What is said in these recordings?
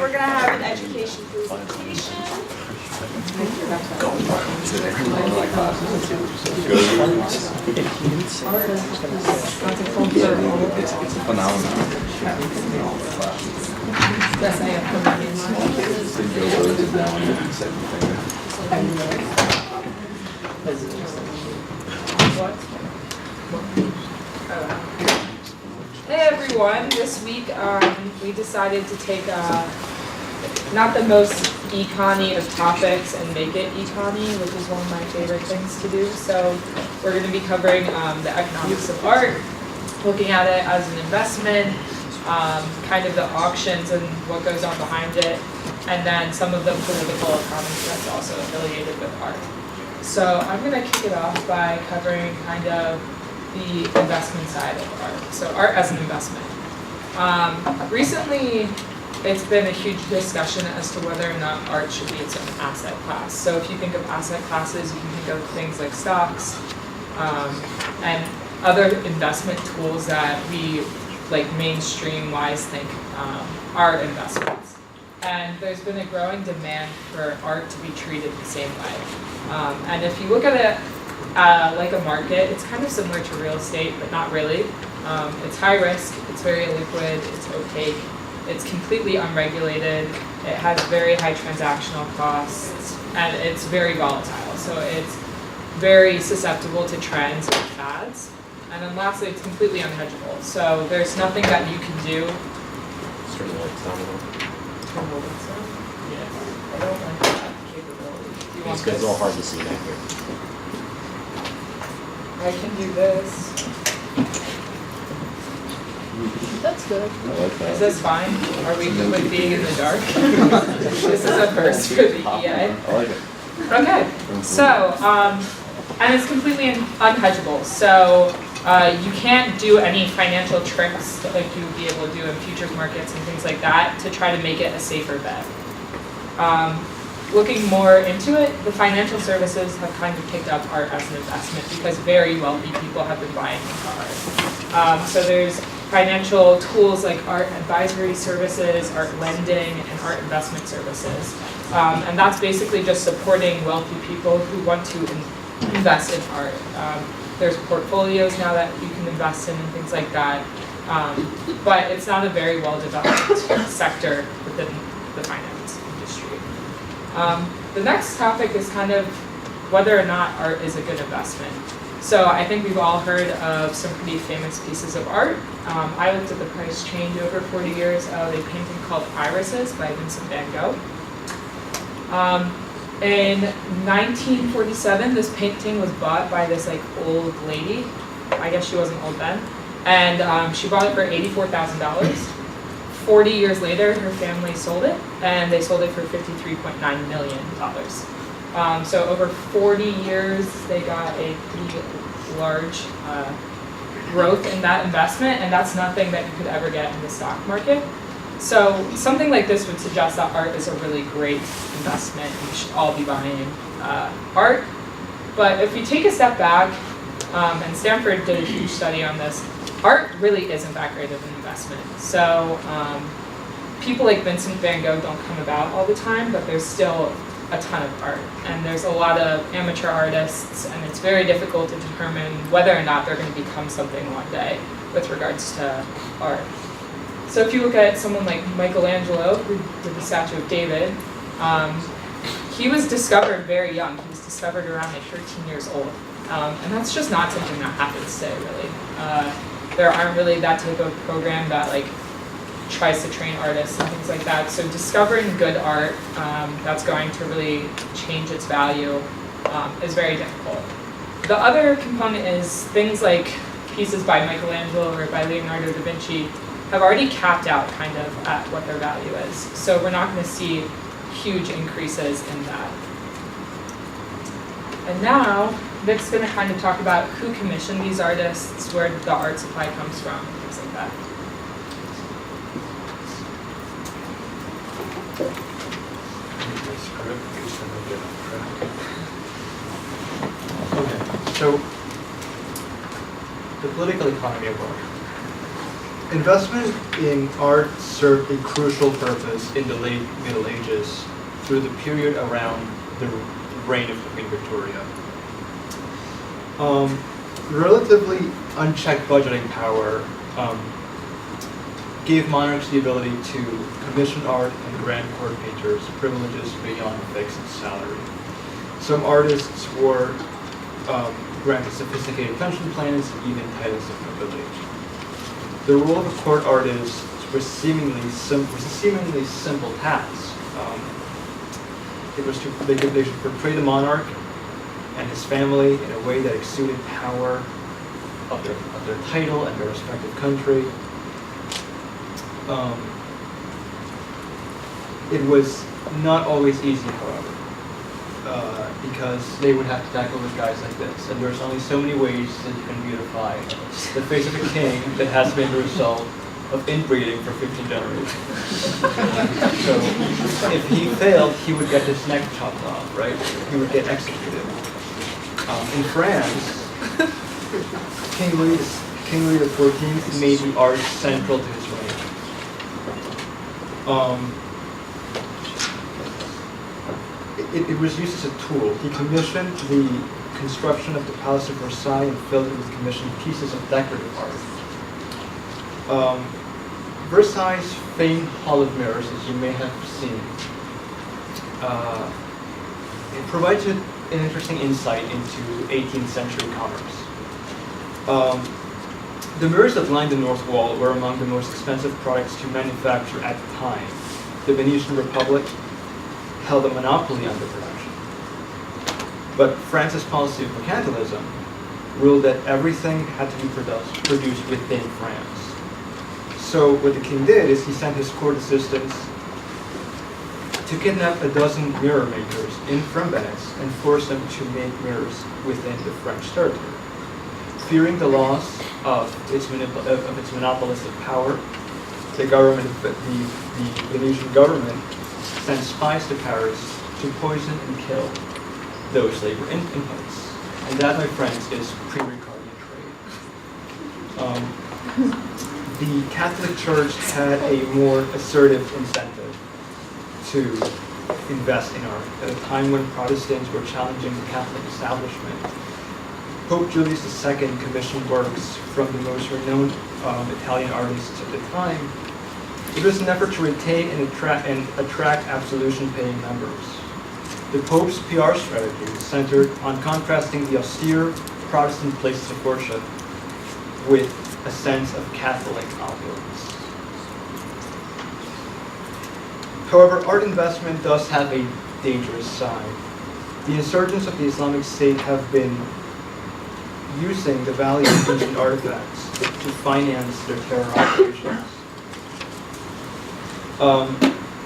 we're going to have an education presentation. It's a phenomenon. Yes, I am. Hey everyone, this week we decided to take not the most econ-y of topics and make it econ-y, which is one of my favorite things to do. So we're going to be covering the economics of art, looking at it as an investment, kind of the auctions and what goes on behind it, and then some of the political economy that's also affiliated with art. So I'm going to kick it off by covering kind of the investment side of art. So art as an investment. Recently, it's been a huge discussion as to whether or not art should be its own asset class. So if you think of asset classes, you can think of things like stocks and other investment tools that we like mainstream-wise think are investments. And there's been a growing demand for art to be treated the same way. And if you look at it like a market, it's kind of similar to real estate, but not really. It's high risk, it's very liquid, it's opaque, it's completely unregulated, it has very high transactional costs, and it's very volatile. So it's very susceptible to trends and fads. And then lastly, it's completely unhedgeable. So there's nothing that you can do. Turn the lights down a little. Turn the lights on? Yes. I don't like that capability. Do you want It's this? a little hard to see back here. I can do this. That's good. I like that. Is this fine? Are we good with being in the dark? This is a first for the EA. I like it. Okay, so, and it's completely unhedgeable. So you can't do any financial tricks like you would be able to do in futures markets and things like that to try to make it a safer bet. Looking more into it, the financial services have kind of picked up art as an investment because very wealthy people have been buying into art. So there's financial tools like art advisory services, art lending, and art investment services. And that's basically just supporting wealthy people who want to invest in art. There's portfolios now that you can invest in and things like that. But it's not a very well-developed sector within the finance industry. The next topic is kind of whether or not art is a good investment. So I think we've all heard of some pretty famous pieces of art. I looked at the price change over 40 years of a painting called Irises by Vincent van Gogh. In 1947, this painting was bought by this like old lady. I guess she wasn't old then. And she bought it for $84,000. 40 years later, her family sold it, and they sold it for $53.9 million. So over 40 years, they got a pretty large growth in that investment, and that's nothing that you could ever get in the stock market. So something like this would suggest that art is a really great investment, and we should all be buying art. But if you take a step back, and Stanford did a huge study on this, art really isn't that great of an investment. So people like Vincent van Gogh don't come about all the time, but there's still a ton of art. And there's a lot of amateur artists, and it's very difficult to determine whether or not they're going to become something one day with regards to art. So if you look at someone like Michelangelo, who did the statue of David, he was discovered very young. He was discovered around like 13 years old. And that's just not something that happens today, really. There aren't really that type of program that like tries to train artists and things like that. So discovering good art that's going to really change its value is very difficult. The other component is things like pieces by Michelangelo or by Leonardo da Vinci have already capped out kind of at what their value is. So we're not going to see huge increases in that. And now, Vic's going to kind of talk about who commissioned these artists, where the art supply comes from, things like that. Okay, so the political economy of art. Investment in art served a crucial purpose in the late Middle Ages through the period around the reign of Queen Victoria. Relatively unchecked budgeting power gave monarchs the ability to commission art and grant court painters privileges beyond a fixed salary. Some artists were granted sophisticated pension plans and even titles of nobility. The role of a court artist was a seemingly simple task. They should portray the monarch and his family in a way that exuded power of their title and their respective country. It was not always easy, however, because they would have to tackle with guys like this, and there's only so many ways that you can beautify the face of a king that has been the result of inbreeding for 15 generations. So if he failed, he would get his neck chopped off, right? He would get executed. In France, King Louis XIV made the arts central to his reign. It was used as a tool. He commissioned the construction of the Palace of Versailles and filled it with commissioned pieces of decorative art. Versailles' famed Hall of Mirrors, as you may have seen, it provides an interesting insight into 18th century commerce. The mirrors that lined the North Wall were among the most expensive products to manufacture at the time. The Venetian Republic held a monopoly on the production. But France's policy of mercantilism ruled that everything had to be produced within France. So what the king did is he sent his court assistants to kidnap a dozen mirror makers from Venice and force them to make mirrors within the French territory. Fearing the loss of its monopolistic power, the Venetian government sent spies to Paris to poison and kill those labor inputs. And that, my friends, is pre-Ricardian trade. The Catholic Church had a more assertive incentive to invest in art at a time when Protestants were challenging the Catholic establishment. Pope Julius II commissioned works from the most renowned Italian artists at the time. It was an effort to retain and attract absolution-paying members. The Pope's PR strategy centered on contrasting the austere Protestant places of worship with a sense of Catholic opulence. However, art investment does have a dangerous side. The insurgents of the Islamic State have been using the value of ancient artifacts to finance their terror operations.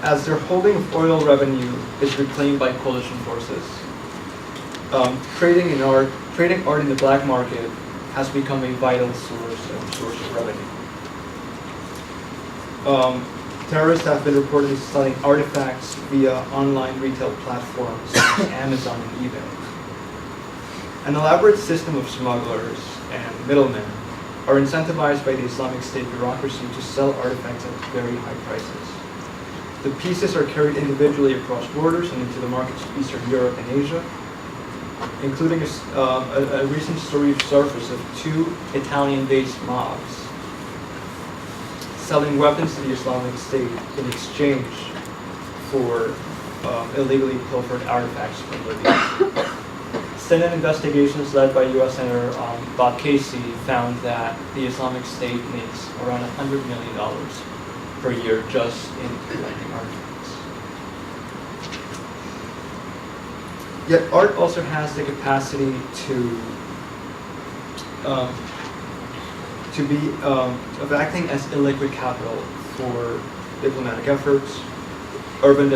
As their holding of oil revenue is reclaimed by coalition forces, trading art in the black market has become a vital source of revenue. Terrorists have been reportedly selling artifacts via online retail platforms such as Amazon and eBay. An elaborate system of smugglers and middlemen are incentivized by the Islamic State bureaucracy to sell artifacts at very high prices. The pieces are carried individually across borders and into the markets of Eastern Europe and Asia, including a recent story surfaced of two Italian-based mobs selling weapons to the Islamic State in exchange for illegally pilfered artifacts from Libya. Senate investigations led by U.S. Senator Bob Casey found that the Islamic State makes around $100 million per year just in collecting artifacts. Yet art also has the capacity to be of acting as illiquid capital for diplomatic efforts, urban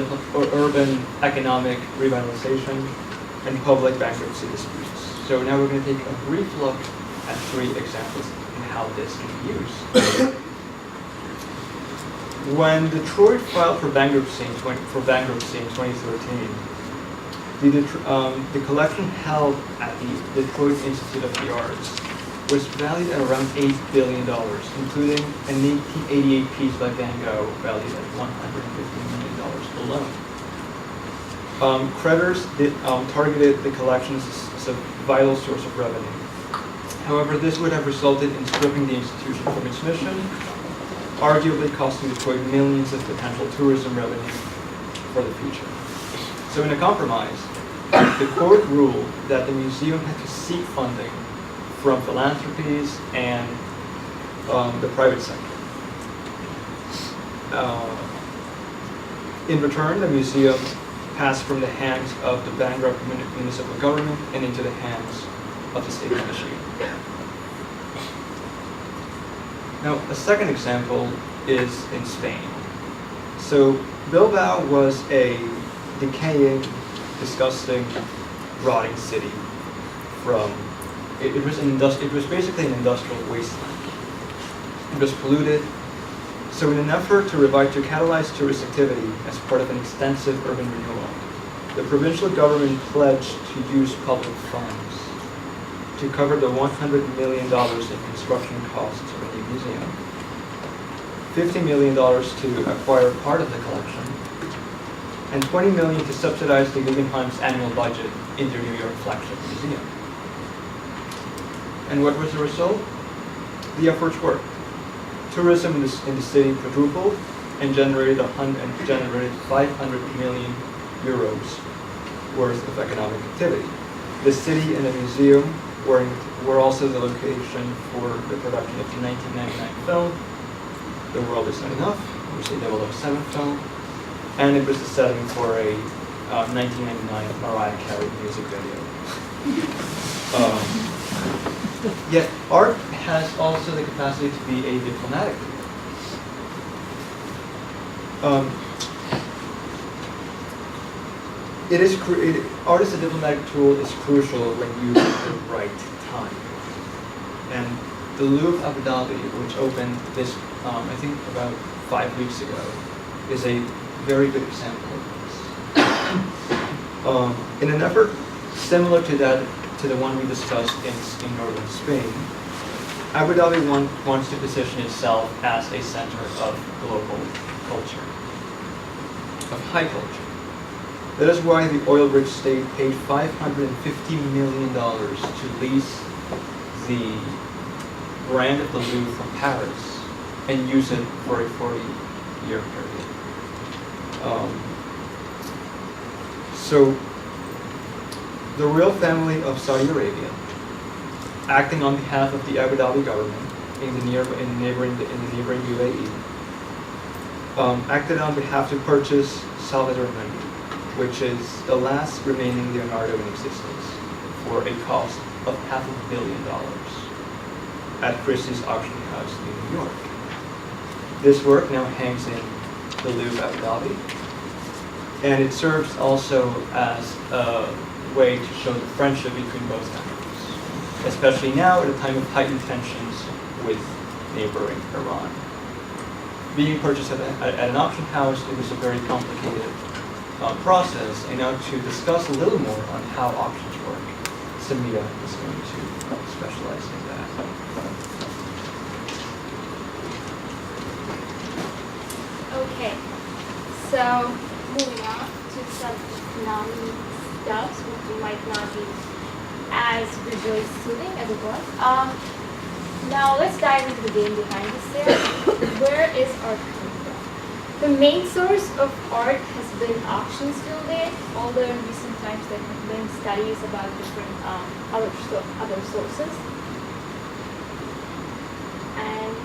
economic revitalization, and public bankruptcy disputes. So now we're going to take a brief look at 3 examples of how this can be used. When Detroit filed for bankruptcy in 2013, the collection held at the Detroit Institute of the Arts was valued at around $8 billion, including an 1888 piece by Van Gogh valued at $150 million alone. Creditors targeted the collections as a vital source of revenue. However, this would have resulted in stripping the institution from its mission, arguably costing the quote millions of potential tourism revenue for the future. So in a compromise, the court ruled that the museum had to seek funding from philanthropies and the private sector. In return, the museum passed from the hands of the bankrupt municipal government and into the hands of the state of Michigan. Now, a second example is in Spain. So Bilbao was a decaying, disgusting, rotting city. It was basically an industrial wasteland. It was polluted. So in an effort to catalyze tourist activity as part of an extensive urban renewal, the provincial government pledged to use public funds to cover the $100 million in construction costs of a new museum, $50 million to acquire part of the collection, and $20 million to subsidize the Guggenheim's annual budget in their New York flagship museum. And what was the result? The efforts worked. Tourism in the city quadrupled and generated 500 million euros worth of economic activity. The city and the museum were also the location for the production of the 1999 film, The World Is Not Enough, which is a 007 film, and it was the setting for a 1999 Mariah Carey music video. Yet art has also the capacity to be a diplomatic tool. Art as a diplomatic tool is crucial when used at the right time. And the Louvre Abu Dhabi, which opened this, I think about 5 weeks ago, is a very good example of this. In an effort similar to the one we discussed in northern Spain, Abu Dhabi wants to position itself as a center of global culture, of high culture. That is why the oil-rich state paid $550 million to lease the brand of the Louvre from Paris and use it for a 40-year period. So the royal family of Saudi Arabia, acting on behalf of the Abu Dhabi government in the neighboring UAE, acted on behalf to purchase Salvador Dali, which is the last remaining Leonardo in existence, for a cost of $500 million at Christie's auction house in New York. This work now hangs in the Louvre Abu Dhabi, and it serves also as a way to show the friendship between both countries, especially now at a time of heightened tensions with neighboring Iran. Being purchased at an auction house, it was a very complicated process, and now to discuss a little more on how auctions work, Samita is going to specialize in that. Okay, so moving on to some non-stuff, which might not be as visually soothing as it was. Now let's dive into the game behind this there. Where is art coming from? The main source of art has been auctions till date, although in recent times there have been studies about different other sources. And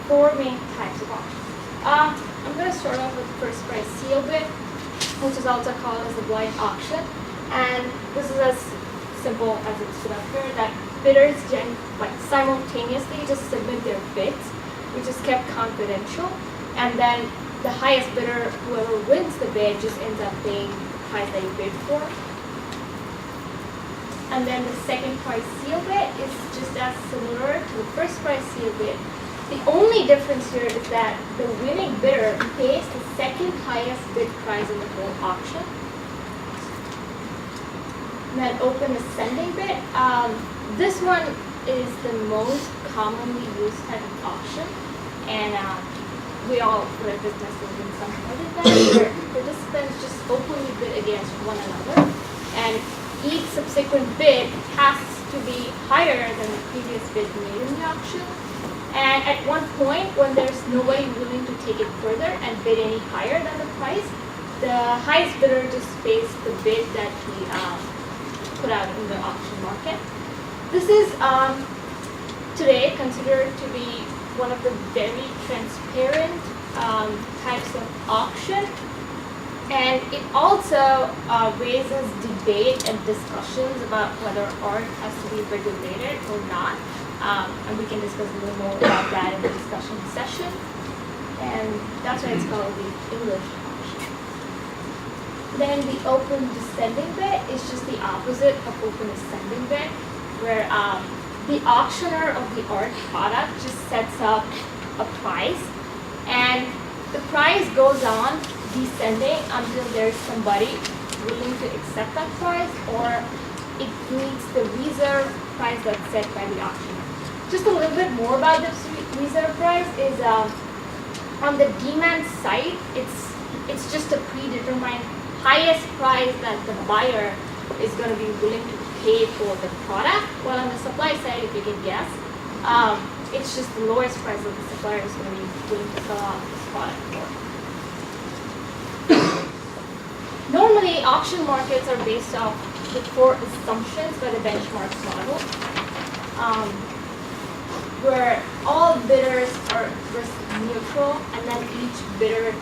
4 main types of auctions. I'm going to start off with the first price seal bid, which is also called as the blind auction. And this is as simple as it's put up here, that bidders simultaneously just submit their bids, which is kept confidential, and then the highest bidder, whoever wins the bid, just ends up paying the price they bid for. And then the second price seal bid is just as similar to the first price seal bid. The only difference here is that the winning bidder pays the second highest bid price in the whole auction. And then open ascending bid. This one is the most commonly used type of auction, and we all were businesses in some point of that, where participants just openly bid against one another, and each subsequent bid has to be higher than the previous bid made in the auction. And at one point, when there's nobody willing to take it further and bid any higher than the price, the highest bidder just pays the bid that he put out in the auction market. This is today considered to be one of the very transparent types of auction, and it also raises debate and discussions about whether art has to be regulated or not, and we can discuss a little more about that in the discussion session, and that's why it's called the English auction. Then the open descending bid is just the opposite of open ascending bid, where the auctioneer of the art product just sets up a price, and the price goes on descending until there's somebody willing to accept that price, or it meets the reserve price that's set by the auctioneer. Just a little bit more about this reserve price is on the demand side, it's just a predetermined highest price that the buyer is going to be willing to pay for the product, while on the supply side, if you can guess, it's just the lowest price that the supplier is going to be willing to sell off this product for. Normally, auction markets are based off the 4 assumptions by the benchmark model, where all bidders are risk neutral, and then each bidder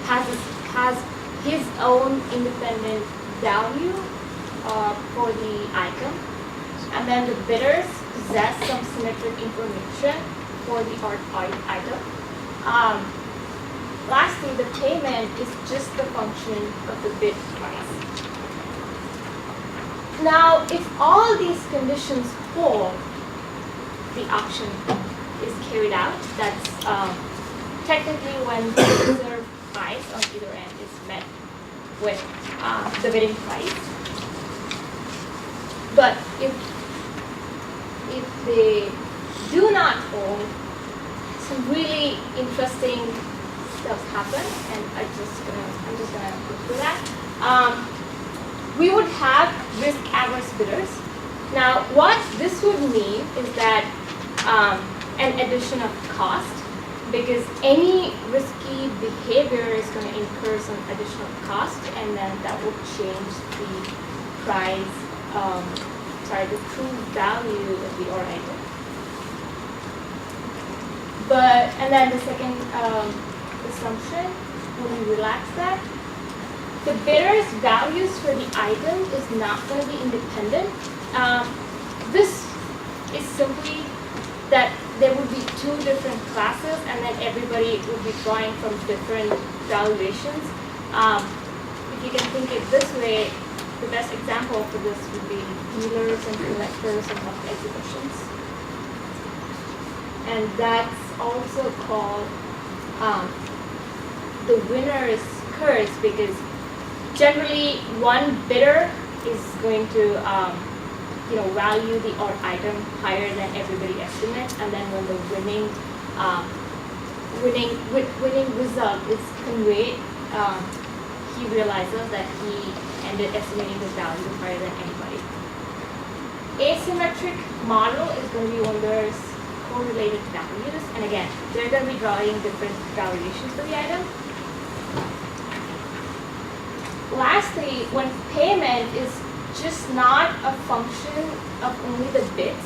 has his own independent value for the item, and then the bidders possess some symmetric information for the art item. Lastly, the payment is just the function of the bid price. Now, if all these conditions hold, the auction is carried out. That's technically when the reserve price on either end is met with the bidding price. But if they do not hold, some really interesting stuff happen, and I'm just gonna go through that. We would have risk-averse bidders. Now, what this would mean is that an addition of cost, because any risky behavior is going to incur some additional cost, and then that will change the price, the true value of the art item. And then the second assumption, when we relax that, the bidder's values for the item is not going to be independent. This is simply that there would be 2 different classes, and then everybody would be drawing from different valuations. If you can think it this way, the best example for this would be dealers and collectors of exhibitions. And that's also called the winner's curse, because generally one bidder is going to value the art item higher than everybody estimates, and then when the winning result is conveyed, he realizes that he ended estimating his value higher than anybody. Asymmetric model is going to be when there's correlated values, and again, they're going to be drawing different valuations for the item. Lastly, when payment is just not a function of only the bids,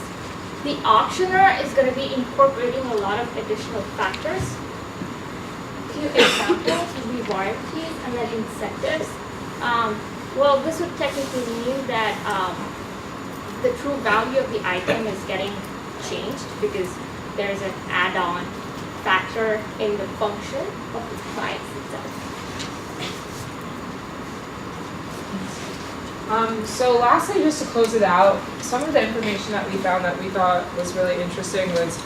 the auctioneer is going to be incorporating a lot of additional factors. A few examples would be royalties and then incentives. Well, this would technically mean that the true value of the item is getting changed because there's an add-on factor in the function of the price itself. So lastly, just to close it out, some of the information that we found that we thought was really interesting was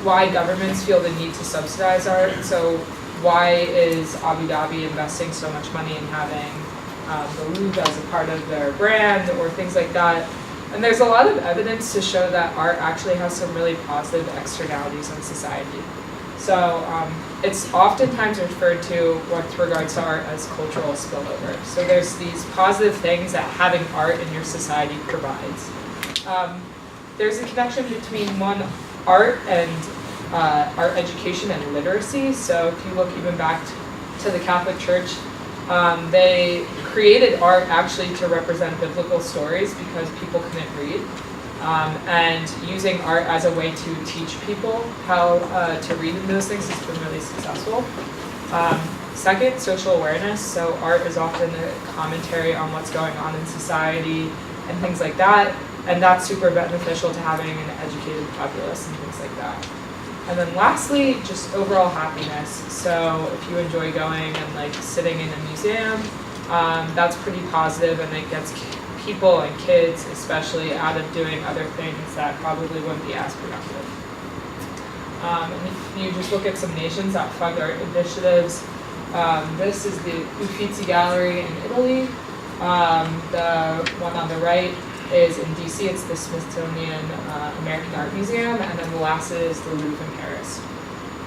why governments feel the need to subsidize art. So why is Abu Dhabi investing so much money in having the Louvre as a part of their brand or things like that? And there's a lot of evidence to show that art actually has some really positive externalities on society. So it's oftentimes referred to with regards to art as cultural spillover. So there's these positive things that having art in your society provides. There's a connection between art and art education and literacy. So if you look even back to the Catholic Church, they created art actually to represent biblical stories because people couldn't read. And using art as a way to teach people how to read in those things has been really successful. Second, social awareness. So art is often a commentary on what's going on in society and things like that. And that's super beneficial to having an educated populace and things like that. And then lastly, just overall happiness. So if you enjoy going and like sitting in a museum, that's pretty positive, and it gets people and kids especially out of doing other things that probably wouldn't be as productive. And if you just look at some nations that fund art initiatives, this is the Uffizi Gallery in Italy. The one on the right is in DC, it's the Smithsonian American Art Museum, and then the last is the Louvre in Paris.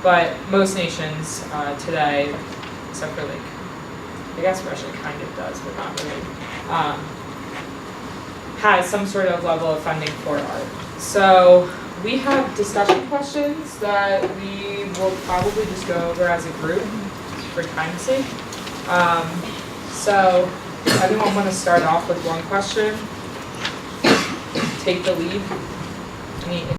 But most nations today, except for like, I guess Russia kind of does, but not really, has some sort of level of funding for art. So we have discussion questions that we will probably just go over as a group for time's sake. So anyone want to start off with one question? Take the lead. Any